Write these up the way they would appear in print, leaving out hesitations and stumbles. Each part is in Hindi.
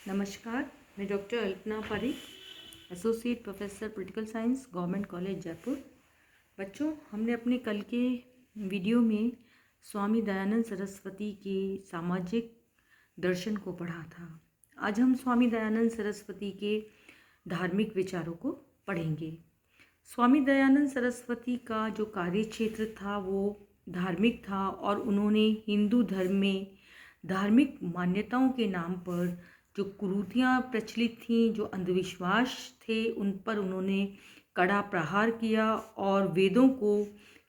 नमस्कार। मैं doctor Alpana Pareek, associate professor political science, government college Jaipur. बच्चों, हमने अपने कल के वीडियो में स्वामी दयानंद सरस्वती के सामाजिक दर्शन को पढ़ा था। आज हम स्वामी दयानंद सरस्वती के धार्मिक विचारों को पढ़ेंगे। स्वामी दयानंद सरस्वती का जो कार्य क्षेत्र था वो धार्मिक था और उन्होंने हिंदू धर्म में धार्मिक मान्यताओं के नाम पर जो कुरीतियाँ प्रचलित थीं, जो अंधविश्वास थे, उन पर उन्होंने कड़ा प्रहार किया और वेदों को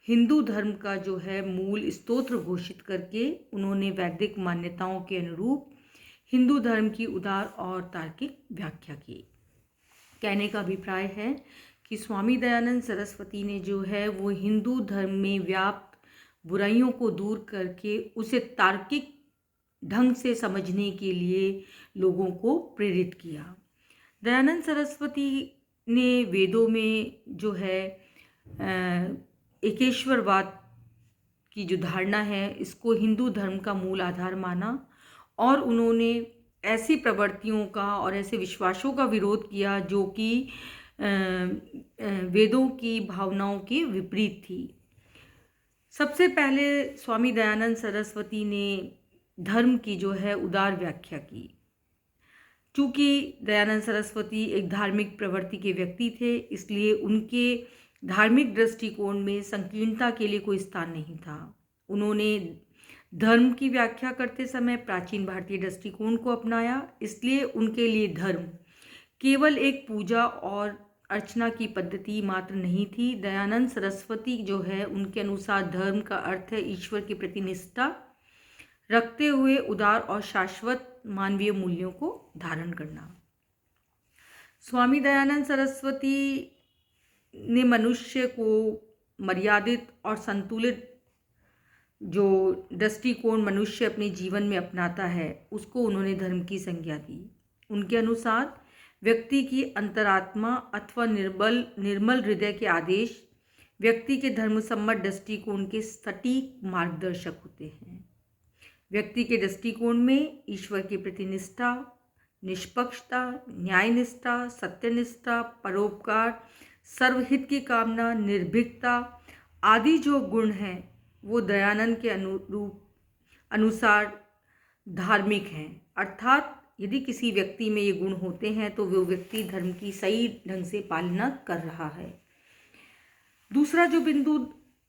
हिंदू धर्म का जो है मूल स्तोत्र घोषित करके उन्होंने वैदिक मान्यताओं के अनुरूप हिंदू धर्म की उदार और तार्किक व्याख्या की। कहने का अभिप्राय है कि स्वामी दयानंद सरस्वती ने जो है वो हिंदू धर्म में व्याप्त बुराइयों को दूर करके उसे तार्किक ढंग से समझने के लिए लोगों को प्रेरित किया। दयानंद सरस्वती ने वेदों में जो है एकेश्वरवाद की जो धारणा है इसको हिंदू धर्म का मूल आधार माना और उन्होंने ऐसी प्रवृत्तियों का और ऐसे विश्वासों का विरोध किया जो कि वेदों की भावनाओं के विपरीत थी। सबसे पहले स्वामी दयानंद सरस्वती ने धर्म की जो है उदार व्याख्या की। चूँकि दयानंद सरस्वती एक धार्मिक प्रवृत्ति के व्यक्ति थे, इसलिए उनके धार्मिक दृष्टिकोण में संकीर्णता के लिए कोई स्थान नहीं था। उन्होंने धर्म की व्याख्या करते समय प्राचीन भारतीय दृष्टिकोण को अपनाया, इसलिए उनके लिए धर्म केवल एक पूजा और अर्चना की पद्धति मात्र नहीं थी। दयानंद सरस्वती जो है उनके अनुसार धर्म का अर्थ है ईश्वर के प्रति निष्ठा रखते हुए उदार और शाश्वत मानवीय मूल्यों को धारण करना। स्वामी दयानंद सरस्वती ने मनुष्य को मर्यादित और संतुलित जो दृष्टिकोण मनुष्य अपने जीवन में अपनाता है उसको उन्होंने धर्म की संज्ञा दी। उनके अनुसार व्यक्ति की अंतरात्मा अथवा निर्मल हृदय के आदेश व्यक्ति के धर्मसम्मत दृष्टिकोण के सटीक मार्गदर्शक होते हैं। व्यक्ति के दृष्टिकोण में ईश्वर के प्रति निष्ठा, निष्पक्षता, न्यायनिष्ठा, सत्यनिष्ठा, परोपकार, सर्वहित की कामना, निर्भीकता आदि जो गुण हैं वो दयानंद के अनुसार धार्मिक हैं। अर्थात यदि किसी व्यक्ति में ये गुण होते हैं तो वो व्यक्ति धर्म की सही ढंग से पालना कर रहा है। दूसरा जो बिंदु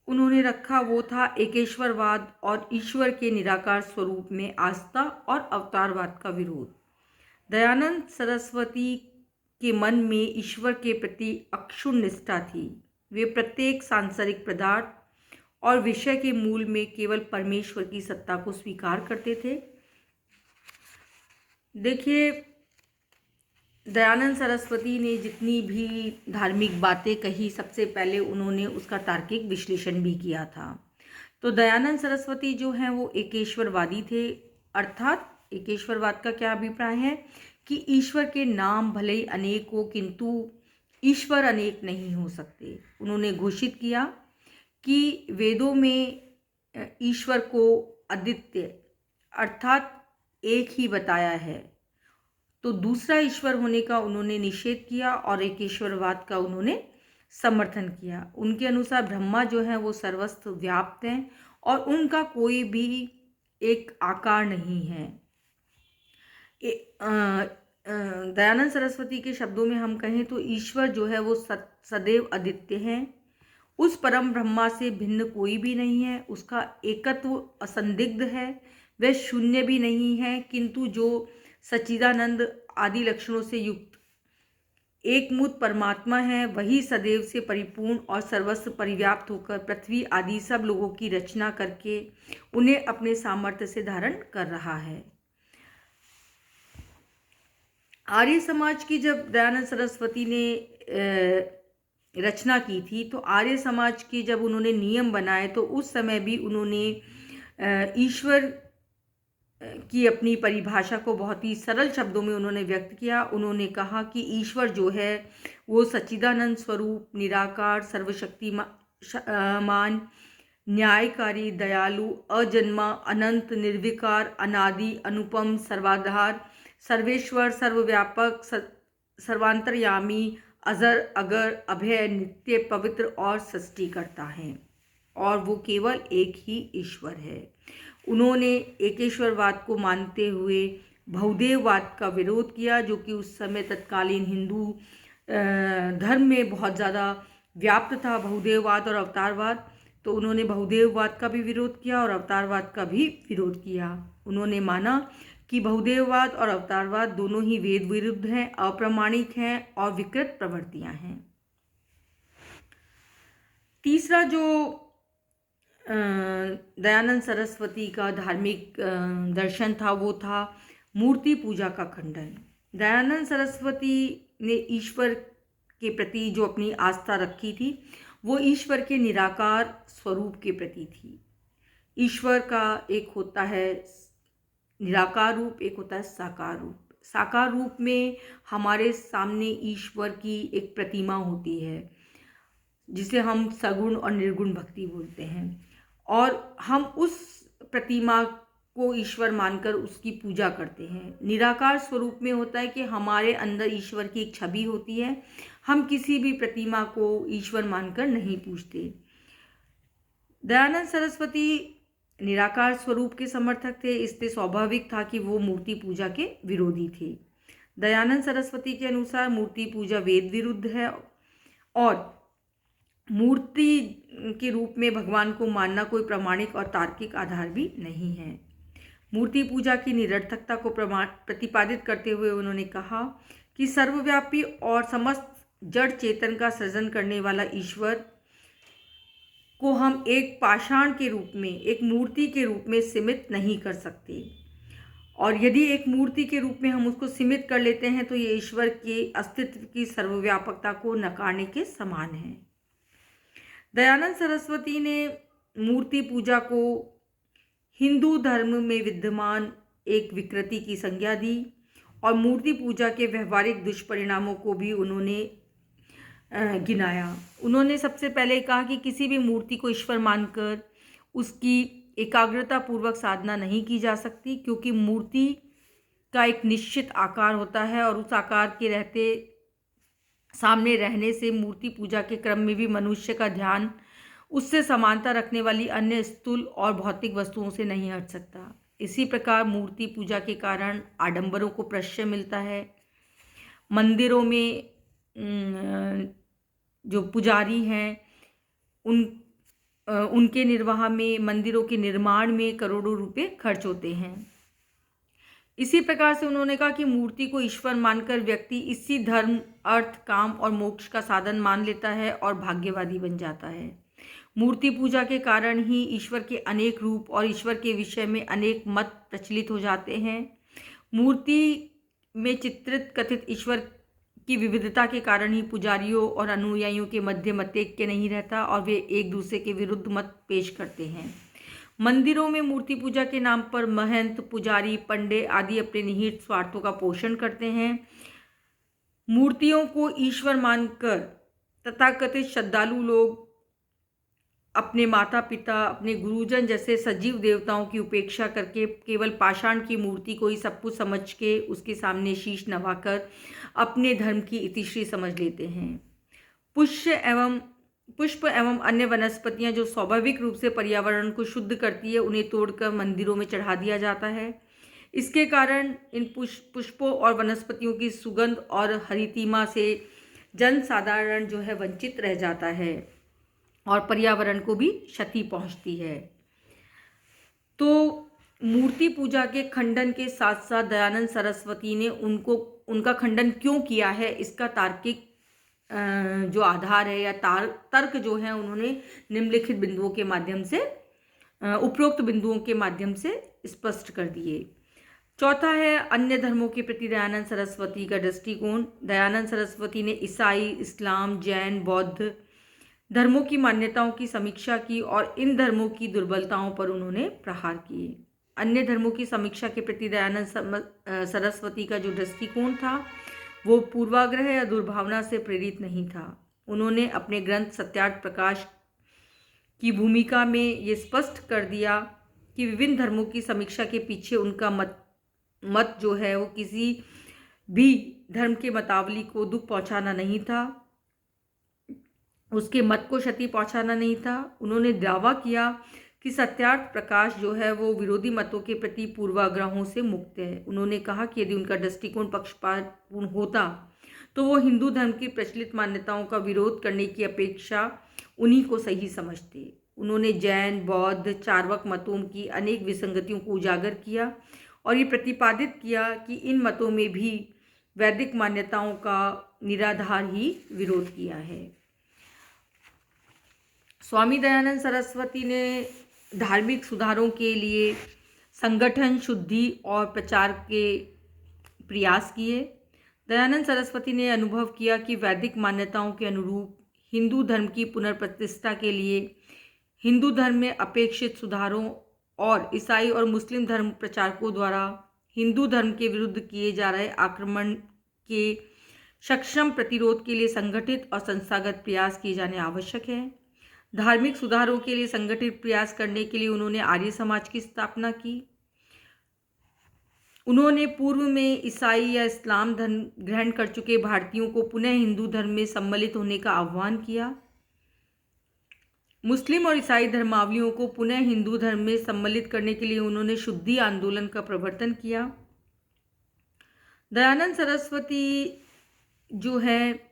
उन्होंने रखा वो था एकेश्वरवाद और ईश्वर के निराकार स्वरूप में आस्था और अवतारवाद का विरोध। दयानंद सरस्वती के मन में ईश्वर के प्रति अक्षुण्ण निष्ठा थी। वे प्रत्येक सांसारिक पदार्थ और विषय के मूल में केवल परमेश्वर की सत्ता को स्वीकार करते थे। देखिए, दयानंद सरस्वती ने जितनी भी धार्मिक बातें कही, सबसे पहले उन्होंने उसका तार्किक विश्लेषण भी किया था। तो दयानंद सरस्वती जो हैं वो एकेश्वरवादी थे। अर्थात एकेश्वरवाद का क्या अभिप्राय है कि ईश्वर के नाम भले ही अनेक हो किंतु ईश्वर अनेक नहीं हो सकते। उन्होंने घोषित किया कि वेदों में ईश्वर को अद्वितीय अर्थात एक ही बताया है, तो दूसरा ईश्वर होने का उन्होंने निषेध किया और एकेश्वरवाद का उन्होंने समर्थन किया। उनके अनुसार ब्रह्मा जो है वो सर्वस्व व्याप्त हैं और उनका कोई भी एक आकार नहीं है। दयानंद सरस्वती के शब्दों में हम कहें तो ईश्वर जो है वो सदैव अद्वितीय हैं। उस परम ब्रह्मा से भिन्न कोई भी नहीं है। उसका एकत्व असंदिग्ध है, वह शून्य भी नहीं है, किंतु जो सच्चिदानंद आदि लक्षणों से युक्त एकमूत परमात्मा है वही सदैव से परिपूर्ण और सर्वस्व परिव्याप्त होकर पृथ्वी आदि सब लोगों की रचना करके उन्हें अपने सामर्थ्य से धारण कर रहा है। आर्य समाज की जब दयानंद सरस्वती ने रचना की थी तो आर्य समाज के जब उन्होंने नियम बनाए तो उस समय भी उन्होंने ईश्वर की अपनी परिभाषा को बहुत ही सरल शब्दों में उन्होंने व्यक्त किया। उन्होंने कहा कि ईश्वर जो है वो सच्चिदानंद स्वरूप, निराकार, सर्वशक्तिमान, न्यायकारी, दयालु, अजन्मा, अनंत, निर्विकार, अनादि, अनुपम, सर्वाधार, सर्वेश्वर, सर्वव्यापक, सर्वांतर्यामी, अजर, अगर, अभय, नित्य, पवित्र और सृष्टिकर्ता है, और वो केवल एक ही ईश्वर है। उन्होंने एकेश्वरवाद को मानते हुए बहुदेववाद का विरोध किया, जो कि उस समय तत्कालीन हिंदू धर्म में बहुत ज़्यादा व्याप्त था, बहुदेववाद और अवतारवाद। तो उन्होंने बहुदेववाद का भी विरोध किया और अवतारवाद का भी विरोध किया। उन्होंने माना कि बहुदेववाद और अवतारवाद दोनों ही वेद विरुद्ध हैं, अप्रामाणिक हैं और विकृत प्रवृत्तियां हैं। तीसरा जो दयानंद सरस्वती का धार्मिक दर्शन था वो था मूर्ति पूजा का खंडन। दयानंद सरस्वती ने ईश्वर के प्रति जो अपनी आस्था रखी थी वो ईश्वर के निराकार स्वरूप के प्रति थी। ईश्वर का एक होता है निराकार रूप, एक होता है साकार रूप। साकार रूप में हमारे सामने ईश्वर की एक प्रतिमा होती है जिसे हम सगुण और निर्गुण भक्ति बोलते हैं, और हम उस प्रतिमा को ईश्वर मानकर उसकी पूजा करते हैं। निराकार स्वरूप में होता है कि हमारे अंदर ईश्वर की एक छवि होती है, हम किसी भी प्रतिमा को ईश्वर मानकर नहीं पूजते। दयानंद सरस्वती निराकार स्वरूप के समर्थक थे, इसलिए स्वाभाविक था कि वो मूर्ति पूजा के विरोधी थे। दयानंद सरस्वती के अनुसार मूर्ति पूजा वेद विरुद्ध है और मूर्ति के रूप में भगवान को मानना कोई प्रामाणिक और तार्किक आधार भी नहीं है। मूर्ति पूजा की निरर्थकता को प्रतिपादित करते हुए उन्होंने कहा कि सर्वव्यापी और समस्त जड़ चेतन का सृजन करने वाला ईश्वर को हम एक पाषाण के रूप में, एक मूर्ति के रूप में सीमित नहीं कर सकते, और यदि एक मूर्ति के रूप में हम उसको सीमित कर लेते हैं तो ये ईश्वर के अस्तित्व की सर्वव्यापकता को नकारने के समान है। दयानंद सरस्वती ने मूर्ति पूजा को हिंदू धर्म में विद्यमान एक विकृति की संज्ञा दी और मूर्ति पूजा के व्यवहारिक दुष्परिणामों को भी उन्होंने गिनाया। उन्होंने सबसे पहले कहा कि किसी भी मूर्ति को ईश्वर मानकर उसकी एकाग्रता पूर्वक साधना नहीं की जा सकती, क्योंकि मूर्ति का एक निश्चित आकार होता है और उस आकार के रहते सामने रहने से मूर्ति पूजा के क्रम में भी मनुष्य का ध्यान उससे समानता रखने वाली अन्य स्थूल और भौतिक वस्तुओं से नहीं हट सकता। इसी प्रकार मूर्ति पूजा के कारण आडंबरों को प्रश्रय मिलता है। मंदिरों में जो पुजारी हैं उनके निर्वाह में, मंदिरों के निर्माण में करोड़ों रुपए खर्च होते हैं। इसी प्रकार से उन्होंने कहा कि मूर्ति को ईश्वर मानकर व्यक्ति इसी धर्म, अर्थ, काम और मोक्ष का साधन मान लेता है और भाग्यवादी बन जाता है। मूर्ति पूजा के कारण ही ईश्वर के अनेक रूप और ईश्वर के विषय में अनेक मत प्रचलित हो जाते हैं। मूर्ति में चित्रित कथित ईश्वर की विविधता के कारण ही पुजारियों और अनुयायियों के मध्य मतैक्य नहीं रहता और वे एक दूसरे के विरुद्ध मत पेश करते हैं। मंदिरों में मूर्ति पूजा के नाम पर महंत, पुजारी, पंडे आदि अपने निहित स्वार्थों का पोषण करते हैं। मूर्तियों को ईश्वर मानकर तथाकथित श्रद्धालु लोग अपने माता पिता, अपने गुरुजन जैसे सजीव देवताओं की उपेक्षा करके केवल पाषाण की मूर्ति को ही सब कुछ समझ के उसके सामने शीश नवाकर अपने धर्म की इतिश्री समझ लेते हैं। पुष्प एवं अन्य वनस्पतियां जो स्वाभाविक रूप से पर्यावरण को शुद्ध करती है, उन्हें तोड़कर मंदिरों में चढ़ा दिया जाता है। इसके कारण इन पुष्पों और वनस्पतियों की सुगंध और हरितिमा से जन साधारण जो है वंचित रह जाता है और पर्यावरण को भी क्षति पहुंचती है। तो मूर्ति पूजा के खंडन के साथ साथ दयानंद सरस्वती ने उनका खंडन क्यों किया है, इसका तार्किक जो आधार है या तर्क जो है उन्होंने निम्नलिखित बिंदुओं के माध्यम से, उपरोक्त बिंदुओं के माध्यम से स्पष्ट कर दिए। चौथा है अन्य धर्मों के प्रति दयानंद सरस्वती का दृष्टिकोण। दयानंद सरस्वती ने ईसाई, इस्लाम, जैन, बौद्ध धर्मों की मान्यताओं की समीक्षा की और इन धर्मों की दुर्बलताओं पर उन्होंने प्रहार किए। अन्य धर्मों की समीक्षा के प्रति दयानंद सरस्वती का जो दृष्टिकोण था वो पूर्वाग्रह या दुर्भावना से प्रेरित नहीं था। उन्होंने अपने ग्रंथ सत्यार्थ प्रकाश की भूमिका में ये स्पष्ट कर दिया कि विभिन्न धर्मों की समीक्षा के पीछे उनका मत जो है वो किसी भी धर्म के मतावली को दुख पहुंचाना नहीं था, उसके मत को क्षति पहुंचाना नहीं था। उन्होंने दावा किया कि सत्यार्थ प्रकाश जो है वो विरोधी मतों के प्रति पूर्वाग्रहों से मुक्त है। उन्होंने कहा कि यदि उनका दृष्टिकोण पक्षपातपूर्ण होता तो वो हिंदू धर्म की प्रचलित मान्यताओं का विरोध करने की अपेक्षा उन्हीं को सही समझते। उन्होंने जैन, बौद्ध, चार्वाक मतों की अनेक विसंगतियों को उजागर किया और ये प्रतिपादित किया कि इन मतों में भी वैदिक मान्यताओं का निराधार ही विरोध किया है। स्वामी दयानंद सरस्वती ने धार्मिक सुधारों के लिए संगठन, शुद्धि और प्रचार के प्रयास किए। दयानंद सरस्वती ने अनुभव किया कि वैदिक मान्यताओं के अनुरूप हिंदू धर्म की पुनर्प्रतिष्ठा के लिए हिंदू धर्म में अपेक्षित सुधारों और ईसाई और मुस्लिम धर्म प्रचारकों द्वारा हिंदू धर्म के विरुद्ध किए जा रहे आक्रमण के सक्षम प्रतिरोध के लिए संगठित और संस्थागत प्रयास किए जाने आवश्यक है। धार्मिक सुधारों के लिए संगठित प्रयास करने के लिए उन्होंने आर्य समाज की स्थापना की। उन्होंने पूर्व में ईसाई या इस्लाम धर्म ग्रहण कर चुके भारतीयों को पुनः हिंदू धर्म में सम्मिलित होने का आह्वान किया। मुस्लिम और ईसाई धर्मावलंबियों को पुनः हिंदू धर्म में सम्मिलित करने के लिए उन्होंने शुद्धि आंदोलन का प्रवर्तन किया। दयानंद सरस्वती जो है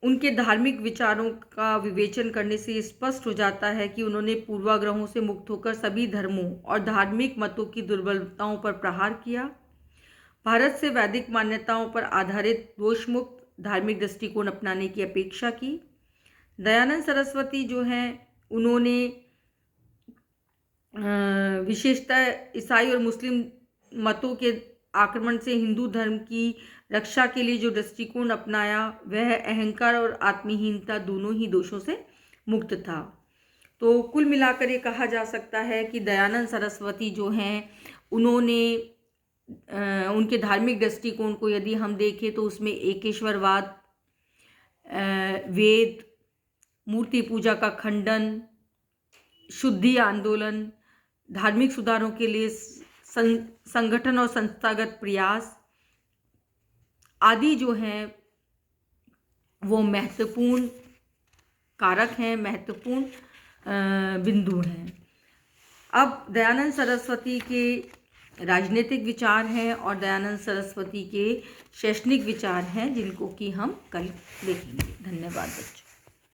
उनके धार्मिक विचारों का विवेचन करने से स्पष्ट हो जाता है कि उन्होंने पूर्वाग्रहों से मुक्त होकर सभी धर्मों और धार्मिक मतों की दुर्बलताओं पर प्रहार किया। भारत से वैदिक मान्यताओं पर आधारित दोषमुक्त धार्मिक दृष्टिकोण अपनाने की अपेक्षा की। दयानंद सरस्वती जो हैं उन्होंने विशेषतः ईसाई और मुस्लिम मतों के आक्रमण से हिंदू धर्म की रक्षा के लिए जो दृष्टिकोण अपनाया वह अहंकार और आत्महीनता दोनों ही दोषों से मुक्त था। तो कुल मिलाकर ये कहा जा सकता है कि दयानंद सरस्वती जो हैं उन्होंने उनके धार्मिक दृष्टिकोण को यदि हम देखें तो उसमें एकेश्वरवाद, वेद, मूर्ति पूजा का खंडन, शुद्धि आंदोलन, धार्मिक सुधारों के लिए संगठन और संस्थागत प्रयास आदि जो हैं वो महत्वपूर्ण कारक हैं, महत्वपूर्ण बिंदु हैं। अब दयानंद सरस्वती के राजनीतिक विचार हैं और दयानंद सरस्वती के शैक्षणिक विचार हैं जिनको कि हम कल देखेंगे। धन्यवाद बच्चों।